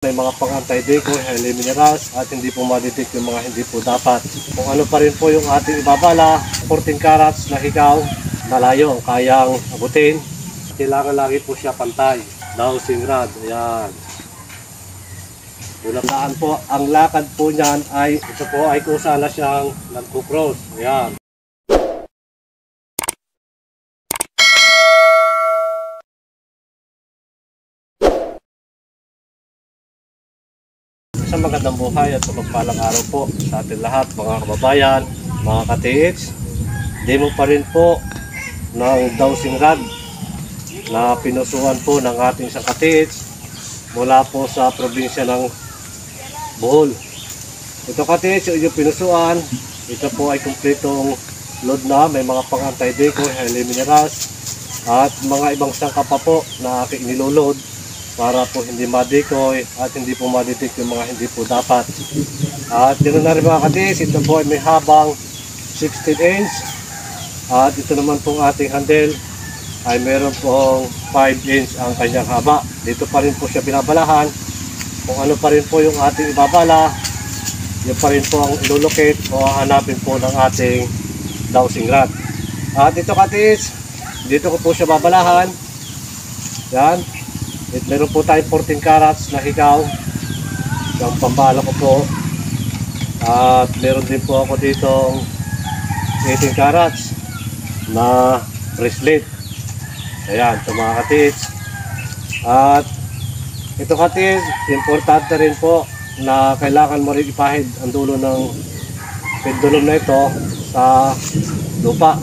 May mga pang-anti-decoy, highly minerals at hindi po madetect yung mga hindi po dapat. Kung ano pa rin po yung ating ibabala, 14 carats na hikaw, malayo, kayang abutin. Kailangan lagi po siya pantay. Dowsing rod, ayan. Tandaan po, ang lakad po niyan ay, ito po ay kusa na siyang nagkukross. Ayan. Sa magandang buhay at sa pagpalang araw po sa ating lahat, mga kababayan, mga ka-TH. Demo pa rin po ng dowsing rod na pinusuan po ng ating isang ka-TH mula po sa probinsya ng Bohol. Ito ka-TH yung pinusuan, ito po ay kumpletong load na, may mga pang anti-decoy, highly minerals at mga ibang sangka pa po na aking niloload para po hindi ma-decoy at hindi po ma-detect yung mga hindi po dapat. At yun na rin mga ka-TH, ito po ay may habang 16 inch at ito naman pong ating handle ay meron pong 5 inch ang kanyang haba. Dito pa rin po siya binabalahan. Kung ano pa rin po yung ating ibabala, yun pa rin po ang ilulocate o hanapin po ng ating dowsing rod. At ito ka-TH, dito ko po siya babalahan. Yan. At meron po tayong 14 carats na hikaw. Yung pambala ko po. At meron din po ako ditong 18 carats na bracelet. Ayan, ito mga ka-TH. At ito ka-TH, importante rin po na kailangan mo rin ipahid ang dulo ng pendulum na ito sa lupa.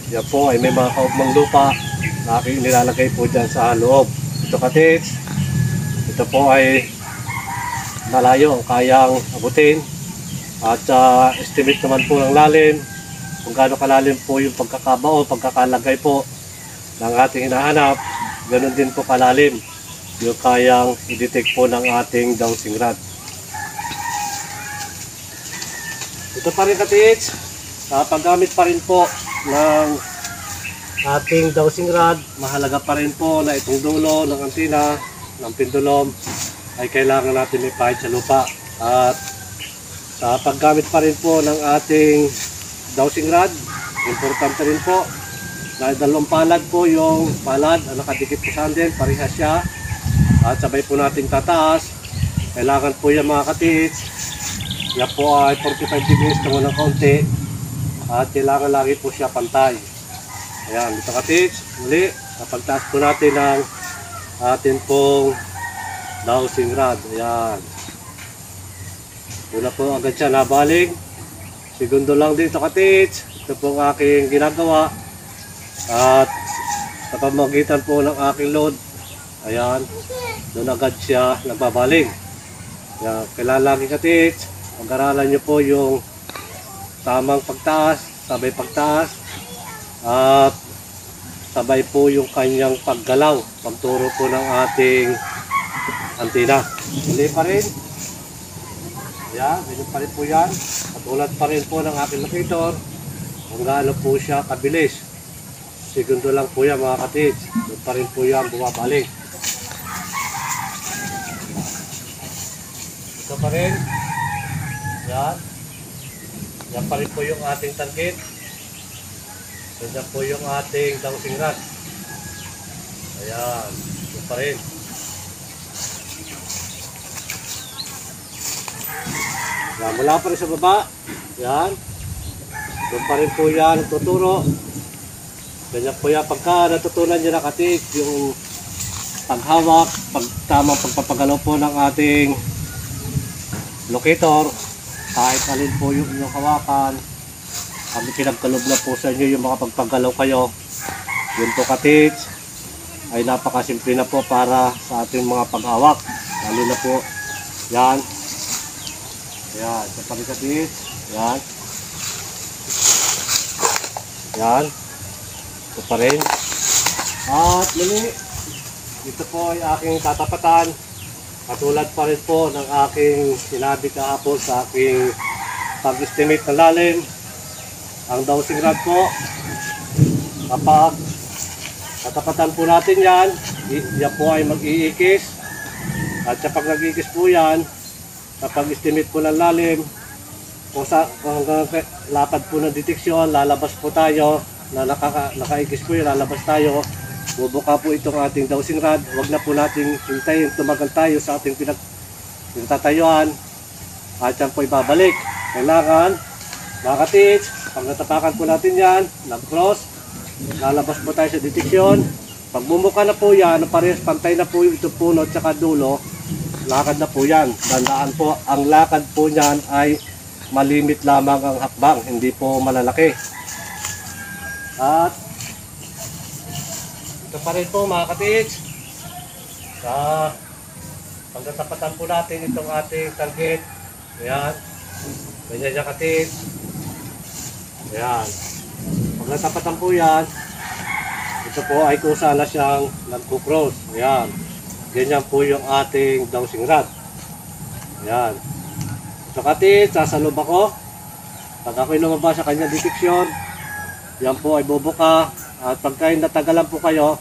Yan po ay may mga kaugmang lupa na aking nilalagay po dyan sa loob. Ito ka-TH, ito po ay malayo, kayang abutin at estimate naman po ng lalim kung gaano kalalim po yung pagkakabao, pagkakalagay po ng ating hinahanap, ganoon din po kalalim yung kayang i-detect po ng ating dowsing rod. Ito pa rin ka-TH, paggamit pa rin po ng ating dowsing rod, mahalaga pa rin po na itong dulo ng antina ng pendulum ay kailangan natin ipahid sa lupa. At sa paggamit pa rin po ng ating dowsing rod, importante rin po na dalawang palad po yung palad ang nakadikit po sa handle, parehas siya. At sabay po nating tataas. Kailangan po yan mga ka-TH, yan po ay 45 degrees naman ng konti at kailangan lagi po siya pantay. Ayan, dito ka-TH, muli, kapagtaas po natin ang atin pong dowsing rod. Ayan. Doon na po agad siya nabaling. Segundo lang dito ka-TH. Ito po ang aking ginagawa. At sa pamagitan po ng aking load, ayan, doon agad siya nagbabaling. Ayan, kailangan lagi ka-TH, pag-aralan nyo po yung tamang pagtaas, sabay pagtaas. At sabay po yung kanyang paggalaw, pagturo po ng ating antina. Hindi pa rin. Ayan, ganyan pa rin po yan. Katulad pa rin po ng aking locator kung gaano po siya kabilis. Segundo lang po yan mga ka-TH. Doon pa rin po yan bumabalik. Ito pa rin. Ayan. Yan pa rin po yung ating target. Ganyan po yung ating dowsing rod. Ayan, yun pa rin. Yan, mula pa rin sa baba. Yan. Doon pa rin po yan tuturo. Ganyan po yan. Pagka natutunan nyo na ka-TH yung paghawak, tamang pagpapagalaw po ng ating locator, kahit alin po yung inyong hawakan, kami pinagkalob na po sa inyo yung mga pagpagalaw kayo. Yun po ka-TH ay napakasimple na po para sa ating mga paghawak. Lalo na po yan. Yan, ito pa rin ka-TH. Yan. Yan. Ito pa rin. At muli, ito po ay aking tatapatan. Katulad pa rin po ng aking sinabi kahapon sa aking pag-estimate ng lalim. Ang dowsing rod po, kapag tatapatan po natin yan, yan po ay mag-iikis At kapag nagigis po yan, kapag estimate po ng lalim, kung hanggang lapad po ng deteksyon, lalabas po tayo, na nakaigis po yun, lalabas tayo, bubuka po itong ating dowsing rod. Huwag na po natin hintayin, tumagal tayo sa ating pinagtatayuan, at yan po ibabalik. Kailangan, mga ka-teach, pag natapakan po natin yan, nag-cross, lalabas po tayo sa deteksyon. Pag bumuka na po yan, parehas pantay na po ito puno at saka dulo, lakad na po yan. Dandaan po, ang lakad po niyan ay malimit lamang ang hakbang, hindi po malalaki. At ito pa rin po mga ka-teach, sa pagtatapatan po natin itong ating target. Ayan, ganyan siya ka-teach. Ayan, pag natapatan po yan, ito po ay kusa na siyang nagkukross. Ayan, ganyan po yung ating dowsing rod. Ayan. So ka-teach, sasalob ako. Pag ako'y lumabas sa kanyang deteksyon, yan po ay bubuka. At pagka natagalan po kayo,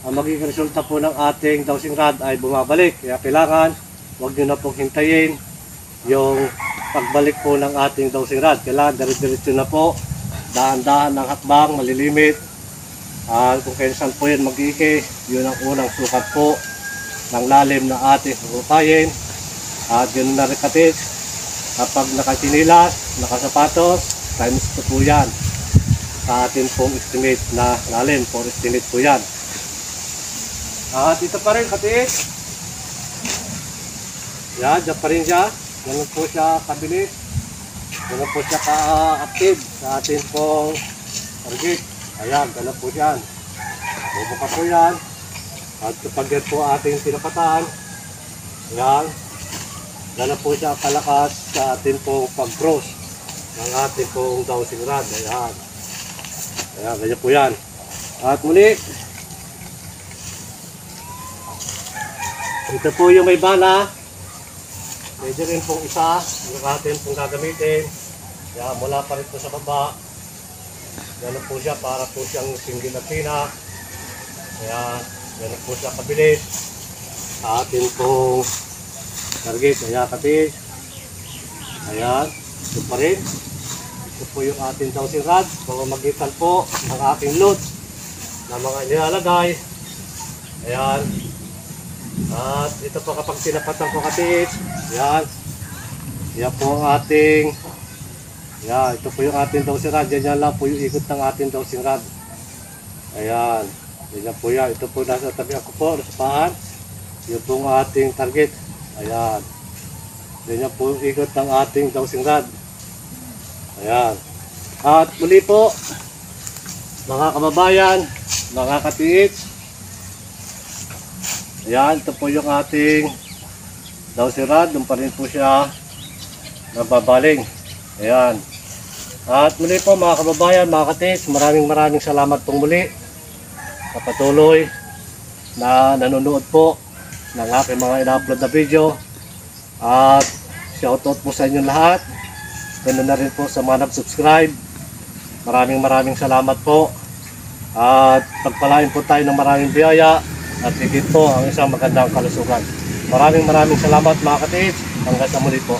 ang magiging resulta po ng ating dowsing rod ay bumabalik. Kaya kailangan, huwag nyo na pong hintayin yung pagbalik po ng ating dowsing rod. Kailangan dire-diretso na po, dahan-dahan ng hakbang, malilimit. Kung kailan po yan mag-iike, yun ang unang sukat po ng lalim na ating hukayin. At yun na rin ka-teach, kapag nakachinilas, nakasapatos, times 2 po yan sa atin pong estimate na lalim, for estimate po yan. At ito pa rin ka-teach, yan, dyan pa rin siya, ganun po siya kabilis, ganun po siya ka-active sa atin pong target. Ayan, ganun po yan, bubuka po yan. At kapag yan po ating tinapatan, ayan, ganun po siya kalakas sa atin pong pag-cross ng ating pong dowsing rod. Ayan. Ayan, ganyan po yan. At muli, ito po yung may bala. Medyo rin pong isa yung atin pong gagamitin. Ayan, mula pa rin po sa baba. Ganun po siya, para po siyang single na pina. Ayan, ganun po siya kabilis sa atin pong target. Ayan, ka-teach. Ayan, ito pa rin. Ito po yung ating dowsing rod. Pamamagitan po ng aking load na mga inilalagay. Ayan. At ito po kapag tinapatan ko ka-teach. Ayan. Ayan po ang ating, ayan, ito po yung ating dowsing rod. Yan lang po yung ikot ng ating dowsing rod. Ayan. Yan po yan. Ito po nasa tabi ako po, nasa paan. Yun po ang ating target. Ayan. Yan po yung ikot ng ating dowsing rod. Ayan. At muli po, mga kababayan, mga ka-teach, ayan, ito po yung ating dowsing rod. Doon pa rin po siya nababaling. Ayan. At muli po mga kababayan, mga ka-teach, maraming salamat pong muli sa patuloy na nanonood po ng aking mga ina-upload na video. At shoutout po sa inyo lahat. Ganoon na rin po sa mga nag-subscribe. Maraming salamat po. At pagpalain po tayo ng maraming biyaya at higit po ang isang magandang kalusugan. Maraming salamat mga ka-teach. Hanggang sa muli po.